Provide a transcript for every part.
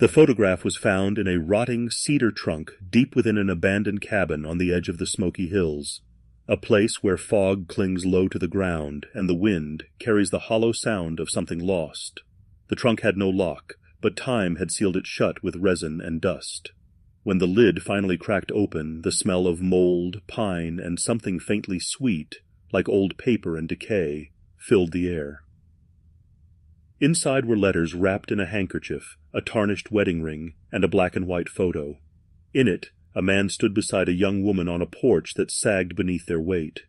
The photograph was found in a rotting cedar trunk deep within an abandoned cabin on the edge of the Smoky Hills, a place where fog clings low to the ground and the wind carries the hollow sound of something lost. The trunk had no lock, but time had sealed it shut with resin and dust. When the lid finally cracked open, the smell of mold, pine, and something faintly sweet, like old paper and decay, filled the air. Inside were letters wrapped in a handkerchief, a tarnished wedding ring, and a black-and-white photo. In it, a man stood beside a young woman on a porch that sagged beneath their weight.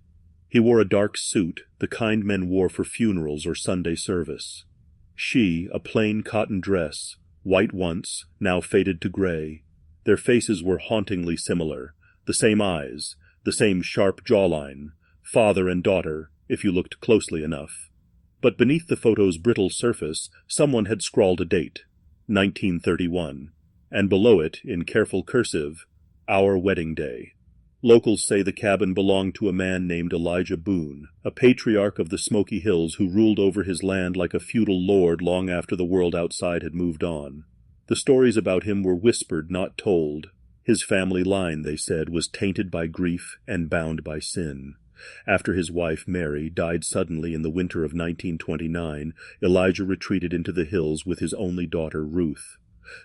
He wore a dark suit, the kind men wore for funerals or Sunday service. She, a plain cotton dress, white once, now faded to gray. Their faces were hauntingly similar, the same eyes, the same sharp jawline, father and daughter, if you looked closely enough. But beneath the photo's brittle surface, someone had scrawled a date, 1931, and below it, in careful cursive, our wedding day. Locals say the cabin belonged to a man named Elijah Boone, a patriarch of the Smoky Hills who ruled over his land like a feudal lord long after the world outside had moved on. The stories about him were whispered, not told. His family line, they said, was tainted by grief and bound by sin. After his wife, Mary, died suddenly in the winter of 1929, Elijah retreated into the hills with his only daughter, Ruth.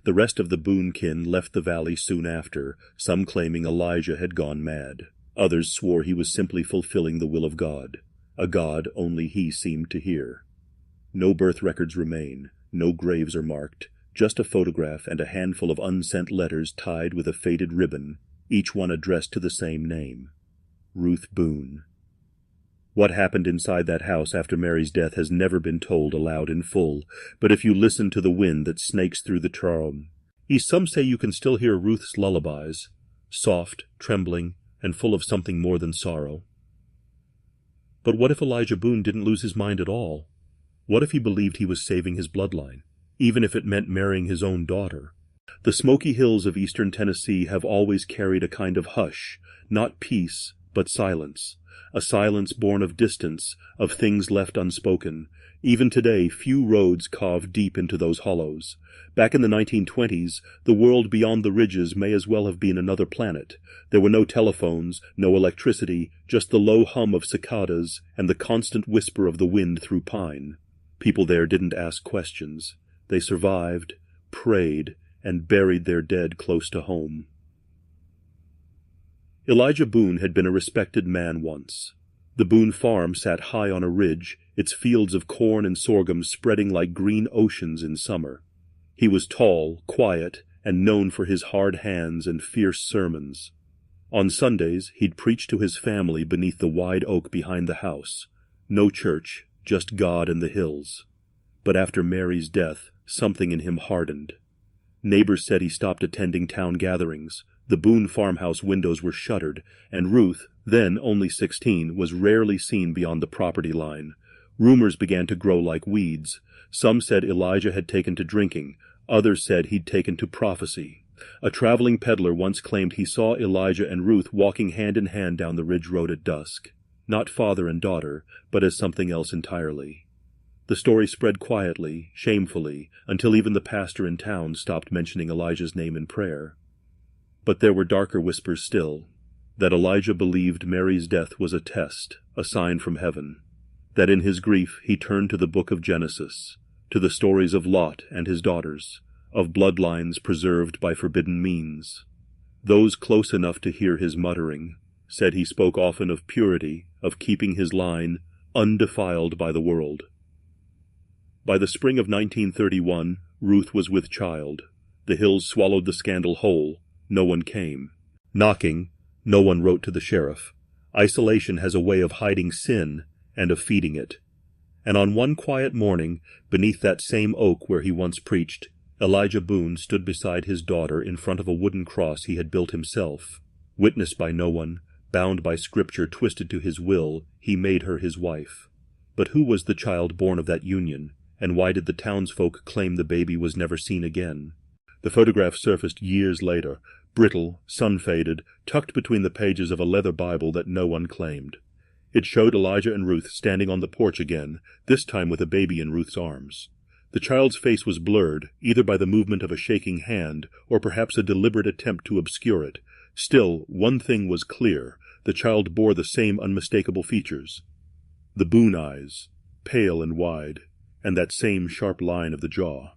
The rest of the Boone kin left the valley soon after, some claiming Elijah had gone mad. Others swore he was simply fulfilling the will of God, a God only he seemed to hear. No birth records remain, no graves are marked, just a photograph and a handful of unsent letters tied with a faded ribbon, each one addressed to the same name, Ruth Boone. What happened inside that house after Mary's death has never been told aloud in full, but if you listen to the wind that snakes through the charm, some say you can still hear Ruth's lullabies, soft, trembling, and full of something more than sorrow. But what if Elijah Boone didn't lose his mind at all? What if he believed he was saving his bloodline, even if it meant marrying his own daughter? The Smoky Hills of eastern Tennessee have always carried a kind of hush, not peace, but silence, a silence born of distance, of things left unspoken. Even today, few roads carve deep into those hollows. Back in the 1920s, the world beyond the ridges may as well have been another planet. There were no telephones, no electricity, just the low hum of cicadas and the constant whisper of the wind through pine. People there didn't ask questions. They survived, prayed, and buried their dead close to home. Elijah Boone had been a respected man once. The Boone farm sat high on a ridge, its fields of corn and sorghum spreading like green oceans in summer. He was tall, quiet, and known for his hard hands and fierce sermons. On Sundays, he'd preach to his family beneath the wide oak behind the house. No church, just God and the hills. But after Mary's death, something in him hardened. Neighbors said he stopped attending town gatherings. The Boone farmhouse windows were shuttered, and Ruth, then only 16, was rarely seen beyond the property line. Rumors began to grow like weeds. Some said Elijah had taken to drinking. Others said he'd taken to prophecy. A traveling peddler once claimed he saw Elijah and Ruth walking hand in hand down the ridge road at dusk. Not father and daughter, but as something else entirely. The story spread quietly, shamefully, until even the pastor in town stopped mentioning Elijah's name in prayer. But there were darker whispers still, that Elijah believed Mary's death was a test, a sign from heaven, that in his grief he turned to the book of Genesis, to the stories of Lot and his daughters, of bloodlines preserved by forbidden means. Those close enough to hear his muttering said he spoke often of purity, of keeping his line undefiled by the world. By the spring of 1931, Ruth was with child. The hills swallowed the scandal whole. No one came. Knocking, no one wrote to the sheriff. Isolation has a way of hiding sin and of feeding it. And on one quiet morning, beneath that same oak where he once preached, Elijah Boone stood beside his daughter in front of a wooden cross he had built himself. Witnessed by no one, bound by scripture twisted to his will, he made her his wife. But who was the child born of that union, and why did the townsfolk claim the baby was never seen again? The photograph surfaced years later, brittle, sun-faded, tucked between the pages of a leather Bible that no one claimed. It showed Elijah and Ruth standing on the porch again, this time with a baby in Ruth's arms. The child's face was blurred, either by the movement of a shaking hand, or perhaps a deliberate attempt to obscure it. Still, one thing was clear. The child bore the same unmistakable features. The Boone eyes, pale and wide, and that same sharp line of the jaw.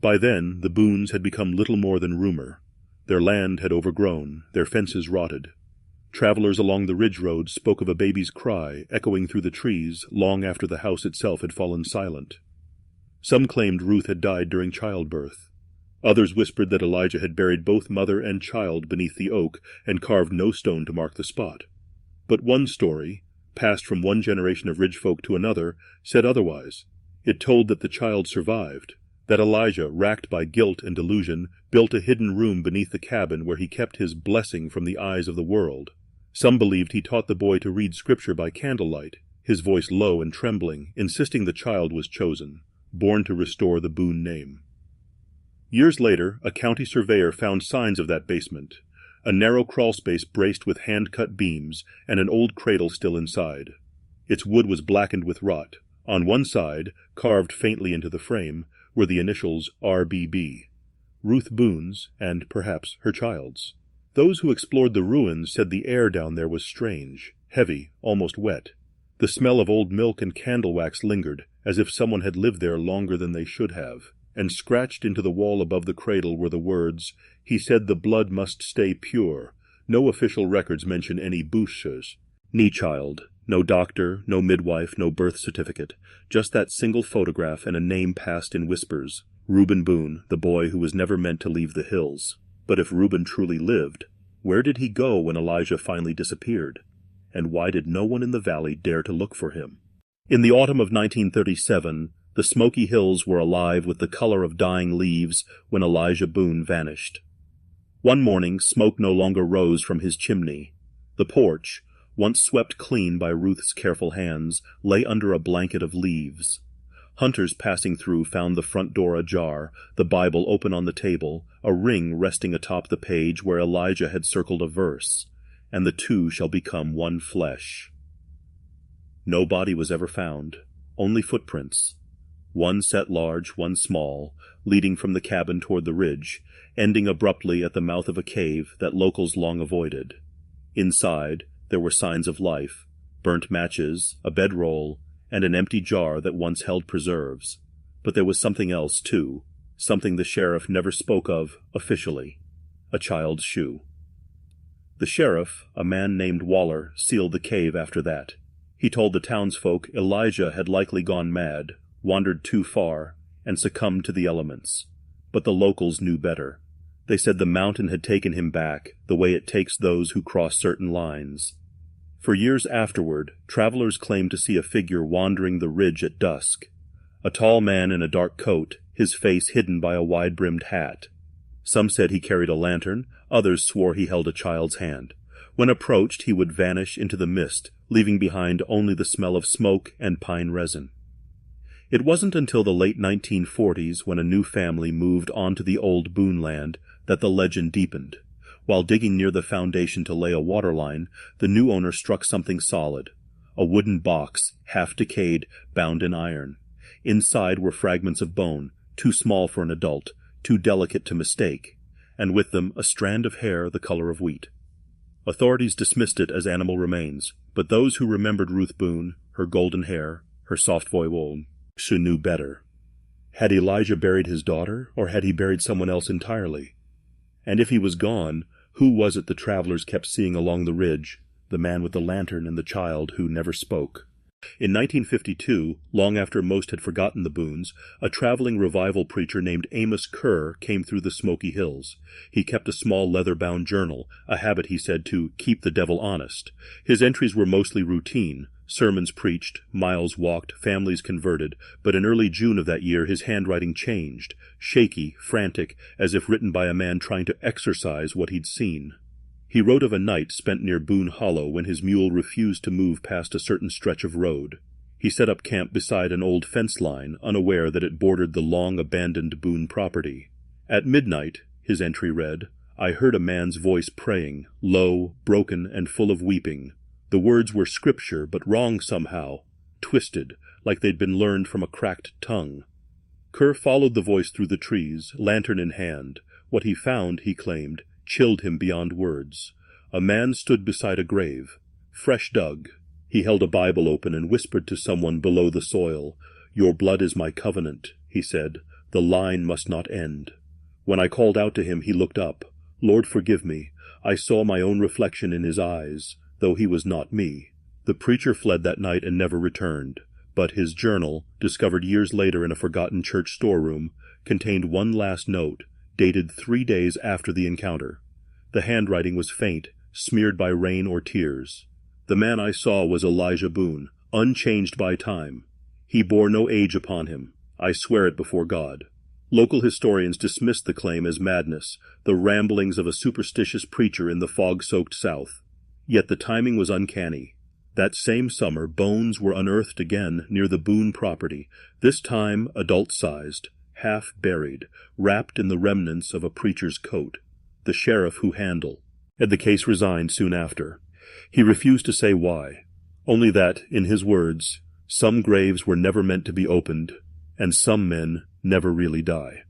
By then, the Boones had become little more than rumor. Their land had overgrown, their fences rotted. Travelers along the ridge road spoke of a baby's cry echoing through the trees long after the house itself had fallen silent. Some claimed Ruth had died during childbirth. Others whispered that Elijah had buried both mother and child beneath the oak and carved no stone to mark the spot. But one story, passed from one generation of ridge folk to another, said otherwise. It told that the child survived, that Elijah, racked by guilt and delusion, built a hidden room beneath the cabin where he kept his blessing from the eyes of the world. Some believed he taught the boy to read scripture by candlelight, his voice low and trembling, insisting the child was chosen, born to restore the Boone name. Years later, a county surveyor found signs of that basement, a narrow crawlspace braced with hand-cut beams and an old cradle still inside. Its wood was blackened with rot. On one side, carved faintly into the frame, were the initials RBB, Ruth Boone's and perhaps her child's. Those who explored the ruins said the air down there was strange, heavy, almost wet. The smell of old milk and candle wax lingered, as if someone had lived there longer than they should have, and scratched into the wall above the cradle were the words, "He said the blood must stay pure." No official records mention any bouches. Ni child, no doctor, no midwife, no birth certificate, just that single photograph and a name passed in whispers. Reuben Boone, the boy who was never meant to leave the hills. But if Reuben truly lived, where did he go when Elijah finally disappeared? And why did no one in the valley dare to look for him? In the autumn of 1937, the Smoky Hills were alive with the color of dying leaves when Elijah Boone vanished. One morning, smoke no longer rose from his chimney. The porch, once swept clean by Ruth's careful hands, lay under a blanket of leaves. Hunters passing through found the front door ajar, the Bible open on the table, a ring resting atop the page where Elijah had circled a verse, "And the two shall become one flesh." No body was ever found, only footprints, one set large, one small, leading from the cabin toward the ridge, ending abruptly at the mouth of a cave that locals long avoided. Inside, there were signs of life, burnt matches, a bedroll, and an empty jar that once held preserves. But there was something else, too, something the sheriff never spoke of officially, a child's shoe. The sheriff, a man named Waller, sealed the cave after that. He told the townsfolk Elijah had likely gone mad, wandered too far, and succumbed to the elements. But the locals knew better. They said the mountain had taken him back, the way it takes those who cross certain lines. For years afterward, travelers claimed to see a figure wandering the ridge at dusk. A tall man in a dark coat, his face hidden by a wide-brimmed hat. Some said he carried a lantern, others swore he held a child's hand. When approached, he would vanish into the mist, leaving behind only the smell of smoke and pine resin. It wasn't until the late 1940s, when a new family moved onto the old Boone land, that the legend deepened. While digging near the foundation to lay a water line, the new owner struck something solid. A wooden box, half decayed, bound in iron. Inside were fragments of bone, too small for an adult, too delicate to mistake, and with them a strand of hair the color of wheat. Authorities dismissed it as animal remains, but those who remembered Ruth Boone, her golden hair, her soft voix, knew better. Had Elijah buried his daughter, or had he buried someone else entirely? And if he was gone, who was it the travelers kept seeing along the ridge, the man with the lantern and the child who never spoke? In 1952, long after most had forgotten the Boones, a traveling revival preacher named Amos Kerr came through the Smoky Hills. He kept a small leather-bound journal, a habit he said to keep the devil honest. His entries were mostly routine. Sermons preached, miles walked, families converted, but in early June of that year his handwriting changed, shaky, frantic, as if written by a man trying to exorcise what he'd seen. He wrote of a night spent near Boone Hollow when his mule refused to move past a certain stretch of road. He set up camp beside an old fence line, unaware that it bordered the long-abandoned Boone property. At midnight, his entry read, I heard a man's voice praying, low, broken, and full of weeping. The words were scripture, but wrong somehow, twisted, like they'd been learned from a cracked tongue. Kerr followed the voice through the trees, lantern in hand. What he found, he claimed, chilled him beyond words. A man stood beside a grave, fresh dug. He held a Bible open and whispered to someone below the soil. "Your blood is my covenant," he said. "The line must not end." When I called out to him, he looked up. "Lord, forgive me. I saw my own reflection in his eyes, though he was not me." The preacher fled that night and never returned, but his journal, discovered years later in a forgotten church storeroom, contained one last note, dated 3 days after the encounter. The handwriting was faint, smeared by rain or tears. "The man I saw was Elijah Boone, unchanged by time. He bore no age upon him. I swear it before God." Local historians dismissed the claim as madness, the ramblings of a superstitious preacher in the fog-soaked South. Yet the timing was uncanny. That same summer, bones were unearthed again near the Boone property, this time adult-sized, half-buried, wrapped in the remnants of a preacher's coat. The sheriff who handled, and the case resigned soon after. He refused to say why, only that, in his words, some graves were never meant to be opened, and some men never really die.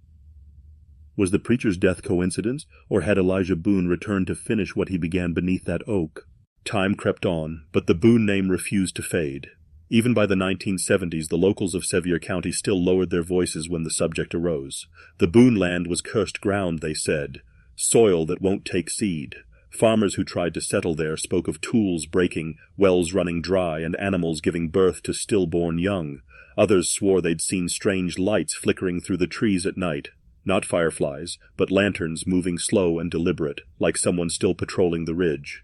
Was the preacher's death coincidence, or had Elijah Boone returned to finish what he began beneath that oak? Time crept on, but the Boone name refused to fade. Even by the 1970s, the locals of Sevier County still lowered their voices when the subject arose. The Boone land was cursed ground, they said, soil that won't take seed. Farmers who tried to settle there spoke of tools breaking, wells running dry, and animals giving birth to stillborn young. Others swore they'd seen strange lights flickering through the trees at night. Not fireflies, but lanterns moving slow and deliberate, like someone still patrolling the ridge.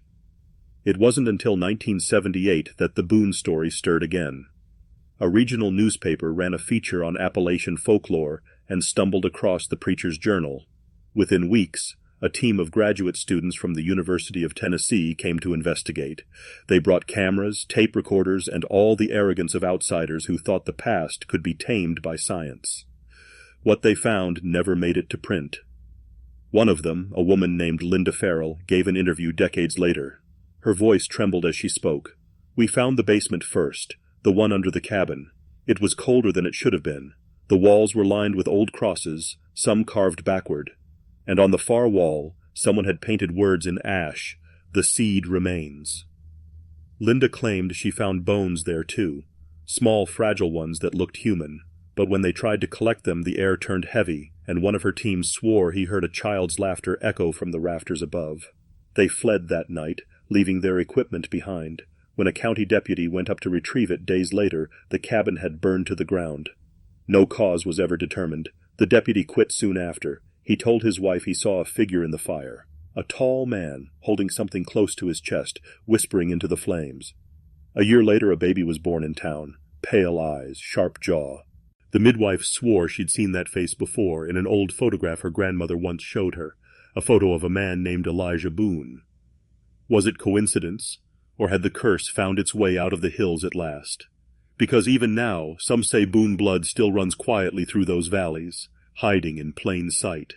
It wasn't until 1978 that the Boone story stirred again. A regional newspaper ran a feature on Appalachian folklore and stumbled across the preacher's journal. Within weeks, a team of graduate students from the University of Tennessee came to investigate. They brought cameras, tape recorders, and all the arrogance of outsiders who thought the past could be tamed by science. What they found never made it to print. One of them, a woman named Linda Farrell, gave an interview decades later. Her voice trembled as she spoke. "We found the basement first, the one under the cabin. It was colder than it should have been. The walls were lined with old crosses, some carved backward. And on the far wall, someone had painted words in ash, 'The seed remains.'" Linda claimed she found bones there too, small fragile ones that looked human, but when they tried to collect them the air turned heavy, and one of her team swore he heard a child's laughter echo from the rafters above. They fled that night, leaving their equipment behind. When a county deputy went up to retrieve it days later, the cabin had burned to the ground. No cause was ever determined. The deputy quit soon after. He told his wife he saw a figure in the fire, a tall man holding something close to his chest, whispering into the flames. A year later a baby was born in town, pale eyes, sharp jaw. The midwife swore she'd seen that face before in an old photograph her grandmother once showed her, a photo of a man named Elijah Boone. Was it coincidence, or had the curse found its way out of the hills at last? Because even now, some say Boone blood still runs quietly through those valleys, hiding in plain sight.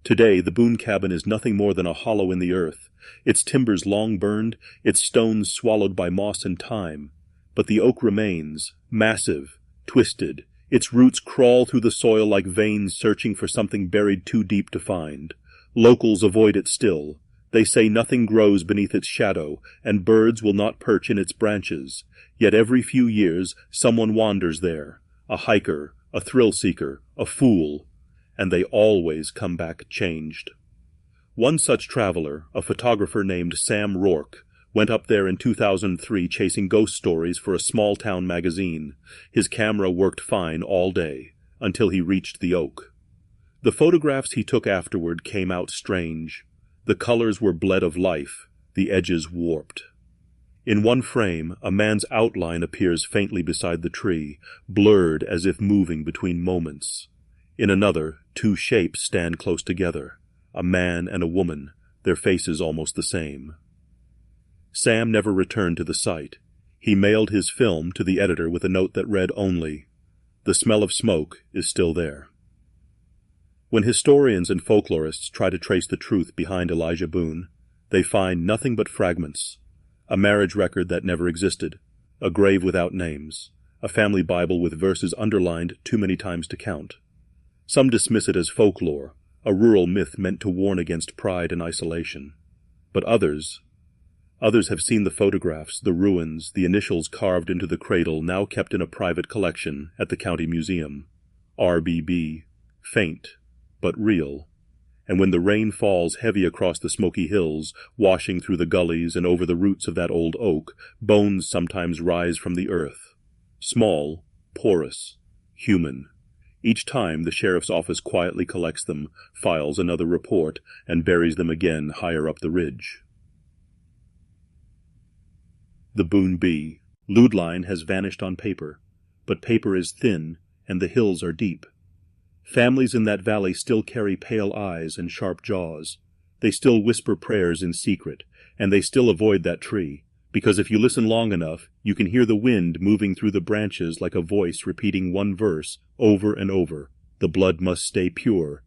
Today, the Boone cabin is nothing more than a hollow in the earth, its timbers long burned, its stones swallowed by moss and time. But the oak remains, massive, twisted. Its roots crawl through the soil like veins searching for something buried too deep to find. Locals avoid it still. They say nothing grows beneath its shadow, and birds will not perch in its branches. Yet every few years someone wanders there, a hiker, a thrill-seeker, a fool, and they always come back changed. One such traveler, a photographer named Sam Rourke, went up there in 2003 chasing ghost stories for a small-town magazine. His camera worked fine all day, until he reached the oak. The photographs he took afterward came out strange. The colors were bled of life, the edges warped. In one frame, a man's outline appears faintly beside the tree, blurred as if moving between moments. In another, two shapes stand close together, a man and a woman, their faces almost the same. Sam never returned to the site. He mailed his film to the editor with a note that read only, "The smell of smoke is still there." When historians and folklorists try to trace the truth behind Elijah Boone, they find nothing but fragments. A marriage record that never existed, a grave without names, a family Bible with verses underlined too many times to count. Some dismiss it as folklore, a rural myth meant to warn against pride and isolation. But others have seen the photographs, the ruins, the initials carved into the cradle now kept in a private collection at the county museum. RBB, faint, but real. And when the rain falls heavy across the Smoky Hills, washing through the gullies and over the roots of that old oak, bones sometimes rise from the earth. Small, porous, human. Each time the sheriff's office quietly collects them, files another report, and buries them again higher up the ridge. The Boone Bee. Bloodline has vanished on paper, but paper is thin, and the hills are deep. Families in that valley still carry pale eyes and sharp jaws. They still whisper prayers in secret, and they still avoid that tree, because if you listen long enough, you can hear the wind moving through the branches like a voice repeating one verse over and over. The blood must stay pure,